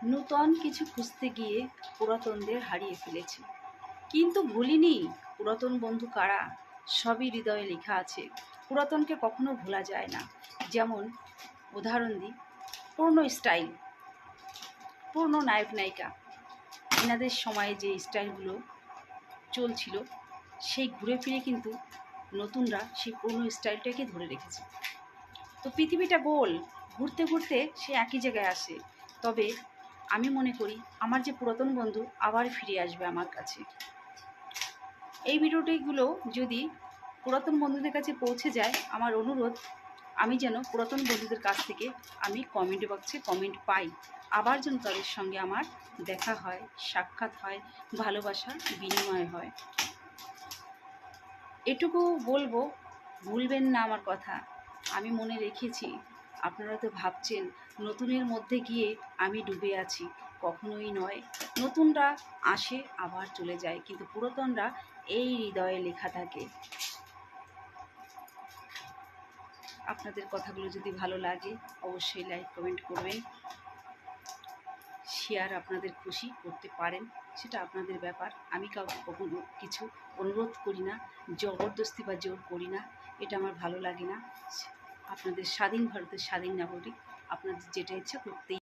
নূতন কিছু খুঁজতে গিয়ে পুরাতনদের হারিয়ে ফেলেছি, কিন্তু ভুলিনি পুরাতন বন্ধু কারা। সবই হৃদয়ে লেখা আছে, পুরাতনকে কখনো ভোলা যায় না। যেমন উদাহরণ দিই, পুরনো স্টাইল, পুরনো নায়ক নায়িকা, এনাদের সময়ে যে স্টাইলগুলো চলছিল, সেই ঘুরে ফিরে কিন্তু নতুনরা সেই পুরনো স্টাইলটাকে ধরে রেখেছে। তো পৃথিবীটা গোল, ঘুরতে ঘুরতে সে একই জায়গায় আসে। তবে আমি মনে করি আমার যে পুরাতন বন্ধু আবার ফিরে আসবে আমার কাছে। এই ভিডিওটিগুলো যদি পুরাতন বন্ধুদের কাছে পৌঁছে যায়, আমার অনুরোধ আমি যেন পুরাতন বন্ধুদের কাছ থেকে আমি কমেন্ট বক্সে কমেন্ট পাই, আবার যেন তাদের সঙ্গে আমার দেখা হয়, সাক্ষাৎ হয়, ভালোবাসা বিনিময় হয়। এটুকু বলবো, ভুলবেন না আমার কথা। আমি মনে রেখেছি। আপনারা তো ভাবছেন নতুনের মধ্যে গিয়ে আমি ডুবে আছি, কখনোই নয়। নতুনরা আসে আবার চলে যায়, কিন্তু পুরাতনরা এই হৃদয়ে লেখা থাকে। আপনাদের কথাগুলো যদি ভালো লাগে অবশ্যই লাইক কমেন্ট করবেন, শেয়ার আপনাদের খুশি করতে পারেন, সেটা আপনাদের ব্যাপার। আমি কাউকে কখনো কিছু অনুরোধ করি না, জবরদস্তি বা জোর করি না, এটা আমার ভালো লাগে না। আপনাদের স্বাধীন ভারতের স্বাধীন নাগরিক, আপনাদের যেটা ইচ্ছা করতেই